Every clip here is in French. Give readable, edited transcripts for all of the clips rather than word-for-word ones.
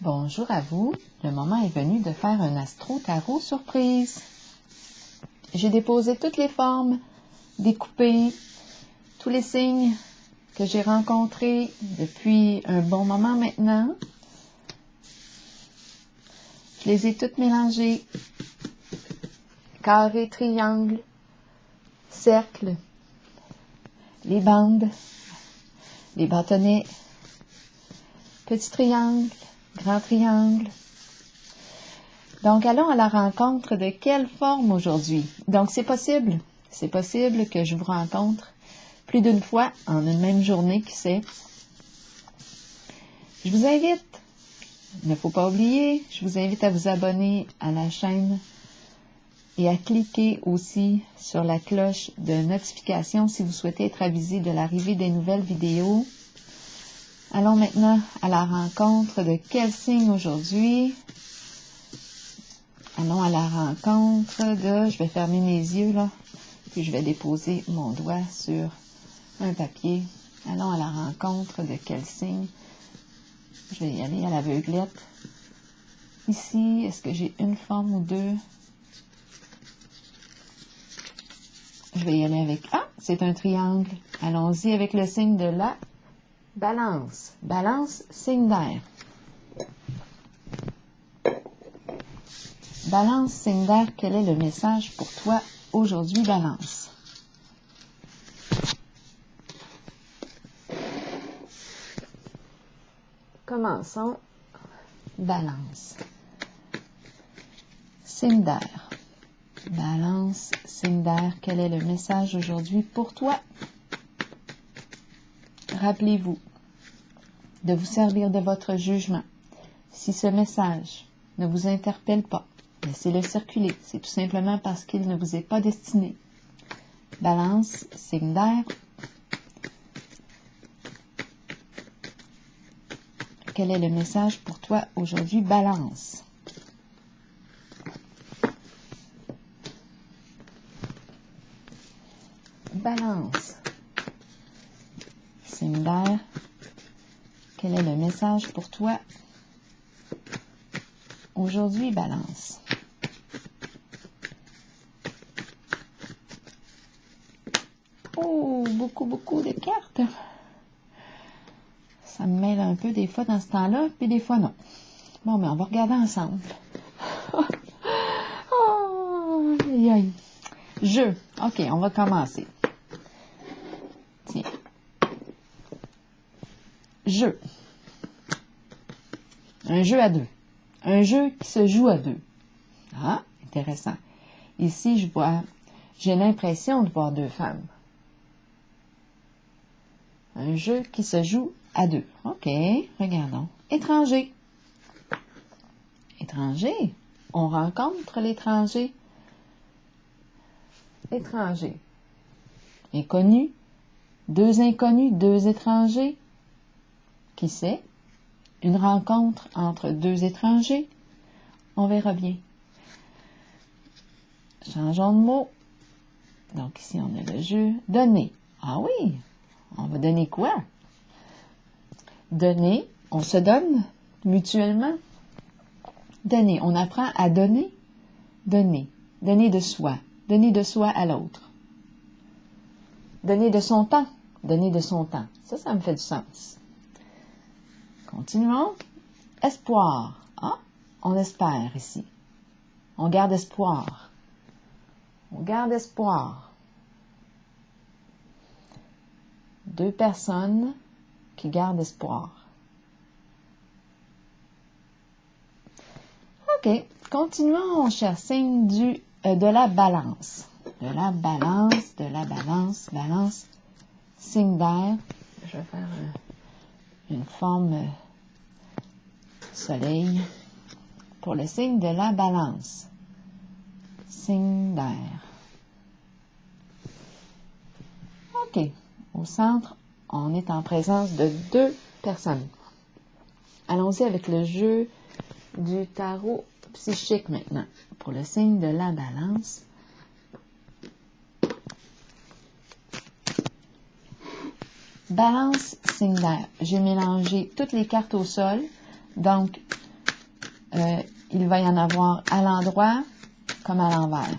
Bonjour à vous, le moment est venu de faire un astro-tarot surprise. J'ai déposé toutes les formes, découpé tous les signes que j'ai rencontrés depuis un bon moment maintenant. Je les ai toutes mélangées, carré, triangle, cercle, les bandes, les bâtonnets, petit triangle, grand triangle. Donc, allons à la rencontre de quelle forme aujourd'hui? Donc, c'est possible que je vous rencontre plus d'une fois en une même journée, qui sait. Je vous invite, il ne faut pas oublier, je vous invite à vous abonner à la chaîne et à cliquer aussi sur la cloche de notification si vous souhaitez être avisé de l'arrivée des nouvelles vidéos. Allons maintenant à la rencontre de quel signe aujourd'hui? Allons à la rencontre de... Je vais fermer mes yeux là, puis je vais déposer mon doigt sur un papier. Allons à la rencontre de quel signe? Je vais y aller à l'aveuglette. Ici, est-ce que j'ai une forme ou deux? Je vais y aller avec... Ah, c'est un triangle. Allons-y avec le signe de la Balance. Balance, signe d'air. Balance, signe d'air, quel est le message pour toi aujourd'hui, Balance? Commençons. Balance. Signe d'air. Balance, signe d'air, quel est le message aujourd'hui pour toi? Rappelez-vous de vous servir de votre jugement. Si ce message ne vous interpelle pas, laissez-le circuler. C'est tout simplement parce qu'il ne vous est pas destiné. Balance, signe d'air. Quel est le message pour toi aujourd'hui, Balance? Balance. Signe d'air. Quel est le message pour toi aujourd'hui, Balance? Oh, beaucoup de cartes. Ça me mêle un peu des fois dans ce temps-là, puis des fois non. Bon, mais on va regarder ensemble. Oh, aïe, aïe. Jeu. OK, on va commencer. Tiens. Jeu. Un jeu à deux. Un jeu qui se joue à deux. Ah, intéressant. Ici, j'ai l'impression de voir deux femmes. Un jeu qui se joue à deux. OK, regardons. Étranger. Étranger. On rencontre l'étranger. Étranger. Inconnu. Deux inconnus, deux étrangers. Qui sait? Une rencontre entre deux étrangers. On verra bien. Changeons de mot. Donc ici, on a le jeu. Donner. Ah oui! On va donner quoi? Donner. On se donne mutuellement. Donner. On apprend à donner. Donner. Donner de soi. Donner de soi à l'autre. Donner de son temps. Donner de son temps. Ça me fait du sens. Continuons. Espoir. Ah, on espère ici. On garde espoir. On garde espoir. Deux personnes qui gardent espoir. OK. Continuons, cher signe de la balance. De la balance, balance. Signe d'air. Je vais faire une forme soleil pour le signe de la balance. Signe d'air. OK. Au centre, on est en présence de deux personnes. Allons-y avec le jeu du tarot psychique maintenant. Pour le signe de la balance. Balance, signe d'air. J'ai mélangé toutes les cartes au sol. Donc, il va y en avoir à l'endroit comme à l'envers.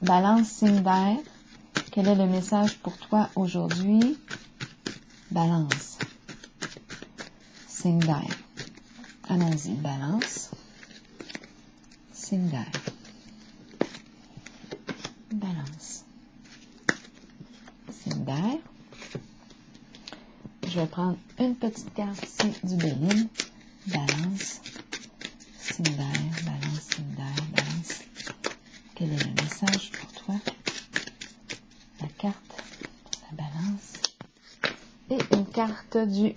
Balance, signe d'air. Quel est le message pour toi aujourd'hui? Balance. Signe d'air. Allons-y, balance. Signe d'air. Balance. Signe d'air. Je vais prendre une petite carte ici du Béline. Balance. Signe d'air. Balance. Signe d'air. Balance. Quel est le message pour toi? La carte, la balance. Et une carte de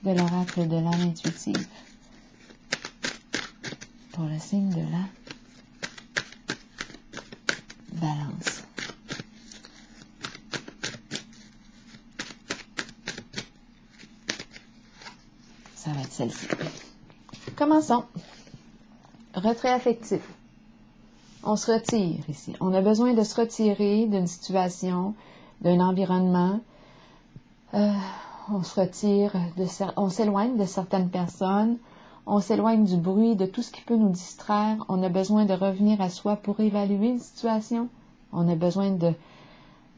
l'oracle de l'âme intuitive. Pour le signe de la balance. Ça va être celle-ci. Commençons. Retrait affectif. On se retire ici. On a besoin de se retirer d'une situation, d'un environnement. On se retire, on s'éloigne de certaines personnes. On s'éloigne du bruit, de tout ce qui peut nous distraire. On a besoin de revenir à soi pour évaluer une situation. On a besoin de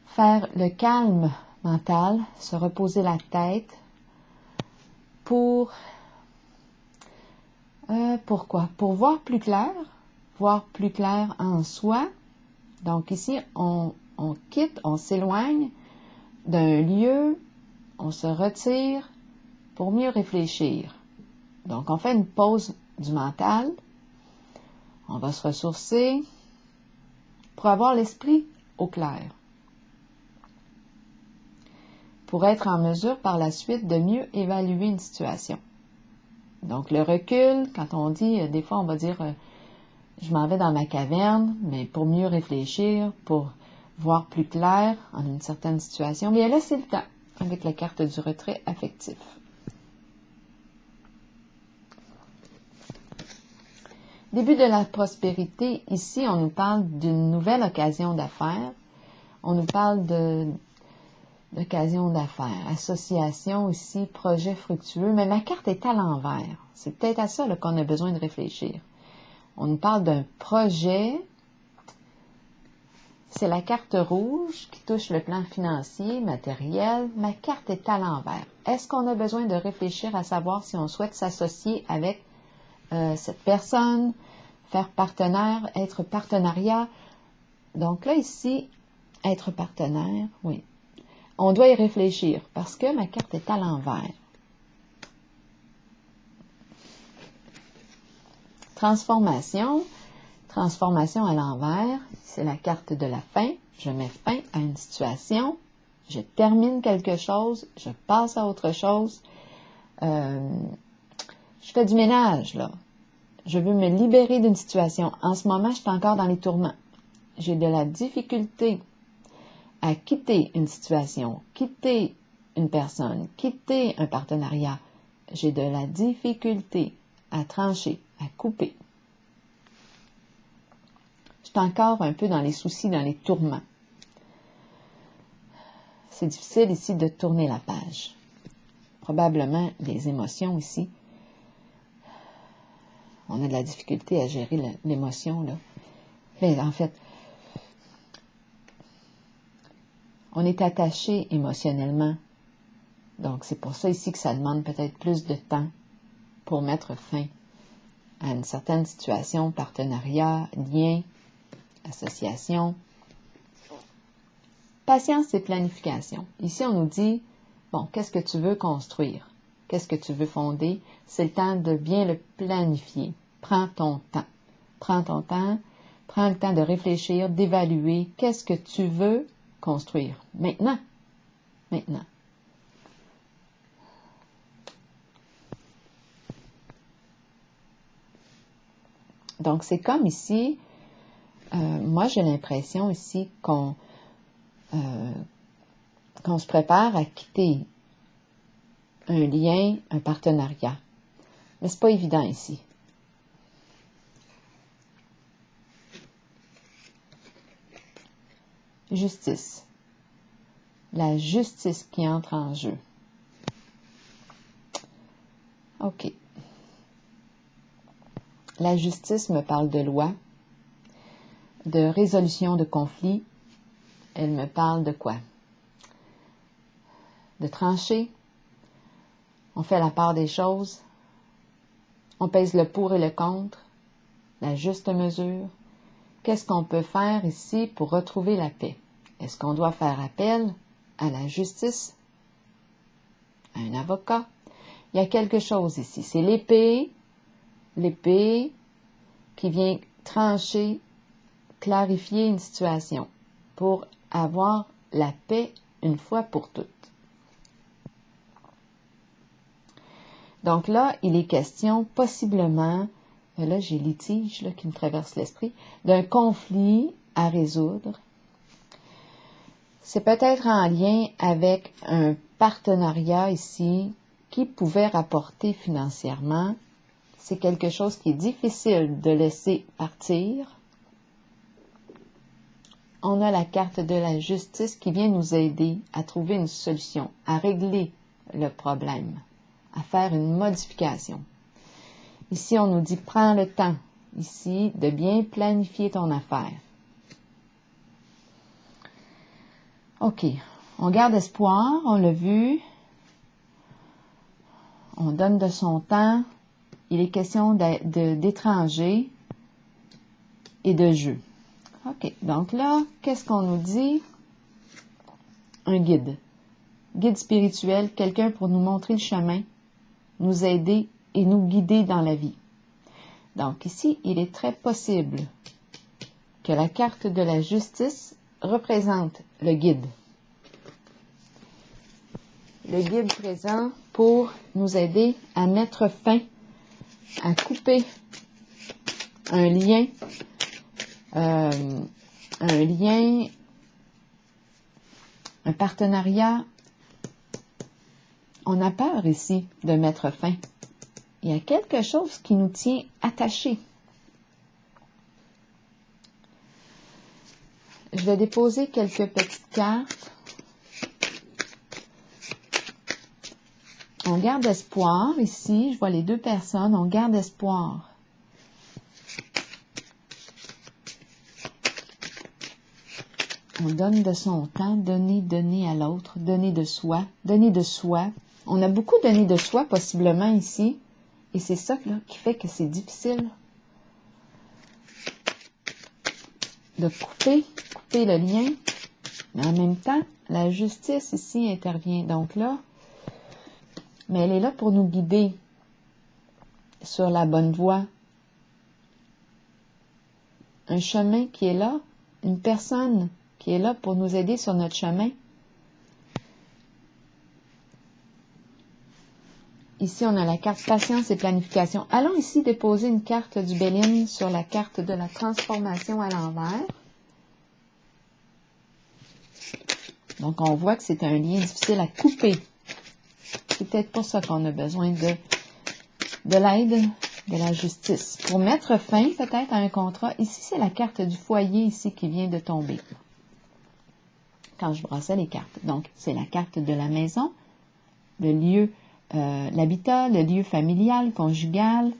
faire le calme mental, se reposer la tête. Pourquoi? Pour voir plus clair en soi. Donc ici, on quitte, on s'éloigne d'un lieu, on se retire pour mieux réfléchir. Donc on fait une pause du mental, on va se ressourcer pour avoir l'esprit au clair. Pour être en mesure par la suite de mieux évaluer une situation. Donc le recul, quand on dit, des fois on va dire, je m'en vais dans ma caverne, mais pour mieux réfléchir, pour voir plus clair en une certaine situation, bien là c'est le temps, avec la carte du retrait affectif. Début de la prospérité, ici on nous parle d'une nouvelle occasion d'affaires, on nous parle d'occasion d'affaires, association ici, projet fructueux, mais ma carte est à l'envers. C'est peut-être à ça qu'on a besoin de réfléchir. On nous parle d'un projet, c'est la carte rouge qui touche le plan financier, matériel. Ma carte est à l'envers. Est-ce qu'on a besoin de réfléchir à savoir si on souhaite s'associer avec cette personne, faire partenaire, être partenariat? Donc là, ici, être partenaire, oui. On doit y réfléchir parce que ma carte est à l'envers. Transformation. Transformation à l'envers, c'est la carte de la fin. Je mets fin à une situation, je termine quelque chose, je passe à autre chose. Je fais du ménage, là. Je veux me libérer d'une situation. En ce moment, je suis encore dans les tourments. J'ai de la difficulté à quitter une situation, quitter une personne, quitter un partenariat. J'ai de la difficulté à trancher, à couper. Je suis encore un peu dans les soucis, dans les tourments. C'est difficile ici de tourner la page. Probablement les émotions ici. On a de la difficulté à gérer l'émotion, là. Mais en fait, on est attaché émotionnellement. Donc, c'est pour ça ici que ça demande peut-être plus de temps pour mettre fin à une certaine situation, partenariat, lien, association. Patience et planification. Ici, on nous dit, bon, qu'est-ce que tu veux construire? Qu'est-ce que tu veux fonder? C'est le temps de bien le planifier. Prends ton temps. Prends ton temps. Prends le temps de réfléchir, d'évaluer. Qu'est-ce que tu veux construire? Maintenant. Maintenant. Donc, c'est comme ici, moi j'ai l'impression ici qu'on se prépare à quitter un lien, un partenariat. Mais c'est pas évident ici. Justice. La justice qui entre en jeu. OK. La justice me parle de loi, de résolution de conflits. Elle me parle de quoi? De trancher. On fait la part des choses. On pèse le pour et le contre, la juste mesure. Qu'est-ce qu'on peut faire ici pour retrouver la paix? Est-ce qu'on doit faire appel à la justice, à un avocat? Il y a quelque chose ici. C'est l'épée qui vient trancher, clarifier une situation pour avoir la paix une fois pour toutes. Donc là, il est question possiblement, là j'ai litige là, qui me traverse l'esprit, d'un conflit à résoudre. C'est peut-être en lien avec un partenariat ici qui pouvait rapporter financièrement. C'est quelque chose qui est difficile de laisser partir. On a la carte de la justice qui vient nous aider à trouver une solution, à régler le problème, à faire une modification. Ici, on nous dit, prends le temps, ici, de bien planifier ton affaire. OK, on garde espoir, on l'a vu. On donne de son temps. Il est question d'étrangers et de jeux. OK, donc là, qu'est-ce qu'on nous dit? Un guide. Guide spirituel, quelqu'un pour nous montrer le chemin, nous aider et nous guider dans la vie. Donc ici, il est très possible que la carte de la justice représente le guide. Le guide présent pour nous aider à mettre fin, à couper un lien, un partenariat. On a peur ici de mettre fin. Il y a quelque chose qui nous tient attachés. Je vais déposer quelques petites cartes. On garde espoir ici. Je vois les deux personnes. On garde espoir. On donne de son temps, donner à l'autre, donner de soi. On a beaucoup donné de soi possiblement ici. Et c'est ça là, qui fait que c'est difficile de couper le lien. Mais en même temps, la justice ici intervient. Donc là, mais elle est là pour nous guider sur la bonne voie. Un chemin qui est là, une personne qui est là pour nous aider sur notre chemin. Ici, on a la carte patience et planification. Allons ici déposer une carte du Béline sur la carte de la transformation à l'envers. Donc, on voit que c'est un lien difficile à couper. C'est peut-être pour ça qu'on a besoin de l'aide de la justice. Pour mettre fin, peut-être, à un contrat. Ici, c'est la carte du foyer, ici, qui vient de tomber. Quand je brassais les cartes. Donc, c'est la carte de la maison, le lieu, l'habitat, le lieu familial, conjugal.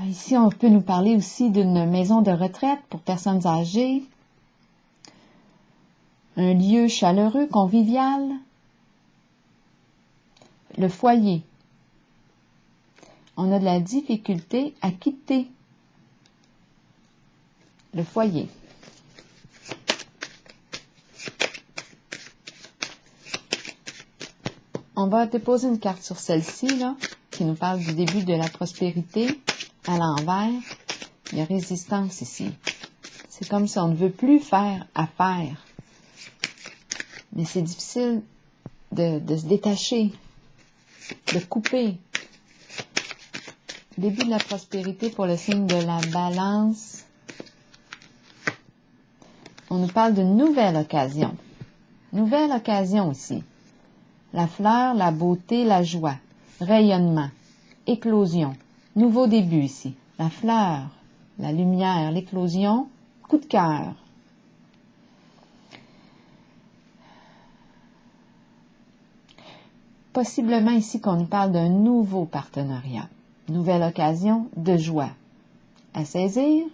Ici, on peut nous parler aussi d'une maison de retraite pour personnes âgées. Un lieu chaleureux, convivial. Le foyer. On a de la difficulté à quitter le foyer. On va déposer une carte sur celle-ci, là, qui nous parle du début de la prospérité à l'envers. Il y a résistance ici. C'est comme si on ne veut plus faire affaire. Mais c'est difficile de se détacher, de couper. Début de la prospérité pour le signe de la balance. On nous parle d'une nouvelle occasion. Nouvelle occasion ici. La fleur, la beauté, la joie, rayonnement, éclosion, nouveau début ici. La fleur, la lumière, l'éclosion, coup de cœur. possiblement ici qu'on nous parle d'un nouveau partenariat, nouvelle occasion de joie à saisir.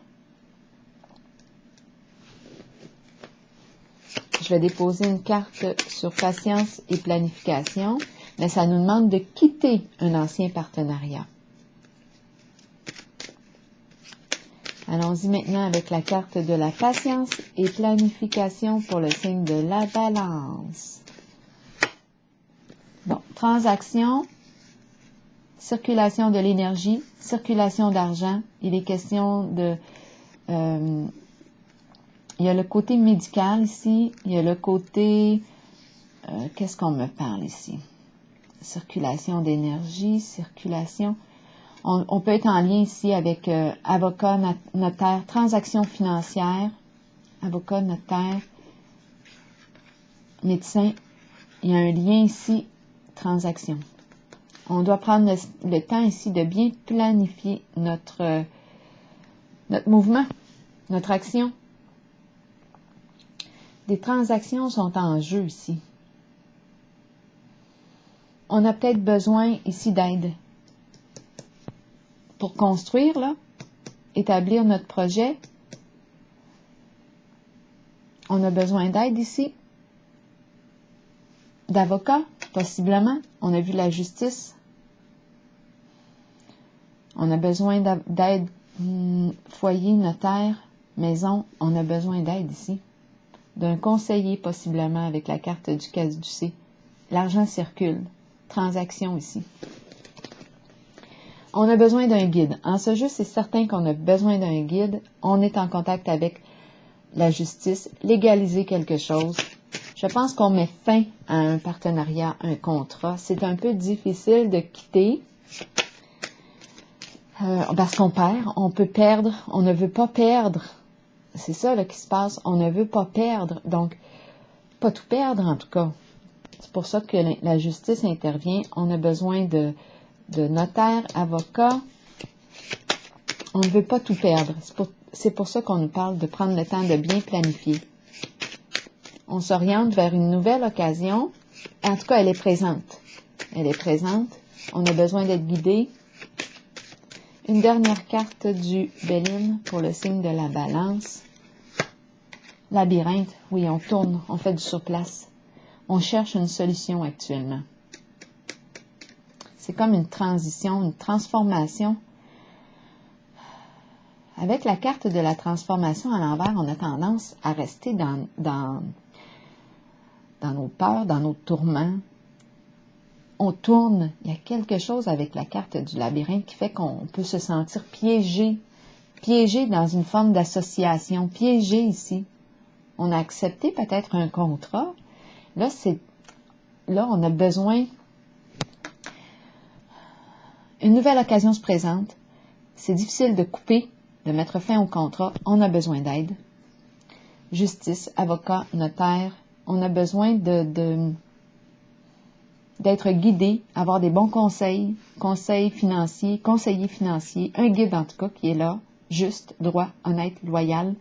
Je vais déposer une carte sur patience et planification, mais ça nous demande de quitter un ancien partenariat. Allons-y maintenant avec la carte de la patience et planification pour le signe de la balance. Bon, transaction, circulation de l'énergie, circulation d'argent. Il est question de... il y a le côté médical ici, il y a le côté... qu'est-ce qu'on me parle ici? Circulation d'énergie, circulation... On peut être en lien ici avec avocat, notaire, transaction financière, avocat, notaire, médecin. Il y a un lien ici, transaction. On doit prendre le temps ici de bien planifier notre mouvement, notre action. Des transactions sont en jeu ici. On a peut-être besoin ici d'aide. Pour construire, là, établir notre projet, on a besoin d'aide ici, d'avocats, possiblement. On a vu la justice. On a besoin d'aide, foyer, notaire, maison. On a besoin d'aide ici. D'un conseiller, possiblement, avec la carte du caducée. L'argent circule. Transaction ici. On a besoin d'un guide. En ce jeu, c'est certain qu'on a besoin d'un guide. On est en contact avec la justice, légaliser quelque chose. Je pense qu'on met fin à un partenariat, un contrat. C'est un peu difficile de quitter parce qu'on perd, on peut perdre, on ne veut pas perdre. C'est ça là, qui se passe, on ne veut pas perdre. Donc, pas tout perdre en tout cas. C'est pour ça que la justice intervient. On a besoin de notaire, avocat. On ne veut pas tout perdre. C'est pour ça qu'on nous parle de prendre le temps de bien planifier. On s'oriente vers une nouvelle occasion. En tout cas, elle est présente. Elle est présente. On a besoin d'être guidé. Une dernière carte du Béline pour le signe de la balance. Labyrinthe. Oui, on tourne, on fait du surplace. On cherche une solution actuellement. C'est comme une transition, une transformation. Avec la carte de la transformation à l'envers, on a tendance à rester dans nos peurs, dans nos tourments. On tourne. Il y a quelque chose avec la carte du labyrinthe qui fait qu'on peut se sentir piégé. Piégé dans une forme d'association. Piégé ici. On a accepté peut-être un contrat. Là, on a besoin... Une nouvelle occasion se présente. C'est difficile de couper, de mettre fin au contrat. On a besoin d'aide. Justice, avocat, notaire. On a besoin d'être guidé, avoir des bons conseils, conseillers financiers, un guide en tout cas qui est là, juste, droit, honnête, loyal,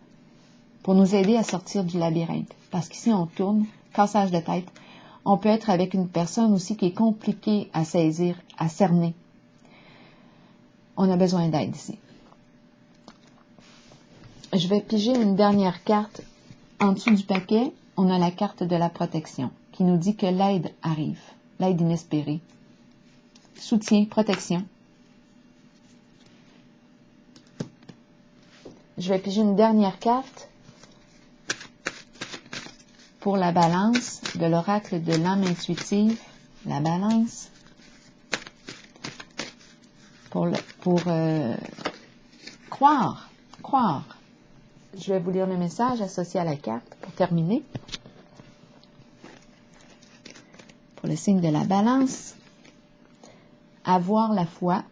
pour nous aider à sortir du labyrinthe. Parce qu'ici, on tourne, cassage de tête. On peut être avec une personne aussi qui est compliquée à saisir, à cerner. On a besoin d'aide ici. Je vais piger une dernière carte. En dessous du paquet, on a la carte de la protection qui nous dit que l'aide arrive, l'aide inespérée. Soutien, protection. Je vais piger une dernière carte pour la balance de l'oracle de l'âme intuitive. La balance. Pour croire. Je vais vous lire le message associé à la carte pour terminer. Pour le signe de la balance, avoir la foi,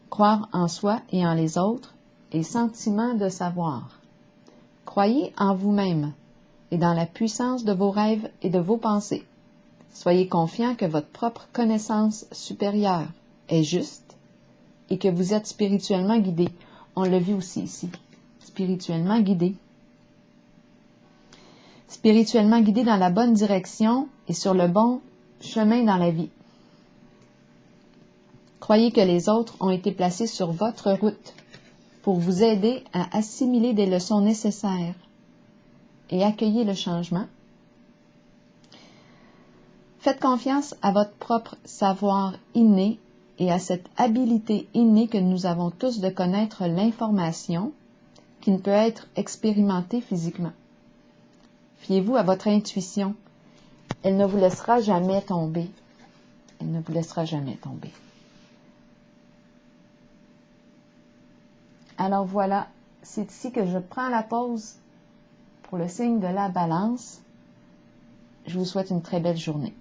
croire en soi et en les autres, et sentiment de savoir. Croyez en vous-même et dans la puissance de vos rêves et de vos pensées. Soyez confiant que votre propre connaissance supérieure est juste et que vous êtes spirituellement guidé. On l'a vu aussi ici. Spirituellement guidé. Spirituellement guidé dans la bonne direction et sur le bon chemin dans la vie. Croyez que les autres ont été placés sur votre route pour vous aider à assimiler des leçons nécessaires et accueillir le changement. Faites confiance à votre propre savoir inné et à cette habilité innée que nous avons tous de connaître l'information qui ne peut être expérimentée physiquement. Fiez-vous à votre intuition. Elle ne vous laissera jamais tomber. Elle ne vous laissera jamais tomber. Alors voilà, c'est ici que je prends la pause pour le signe de la balance. Je vous souhaite une très belle journée.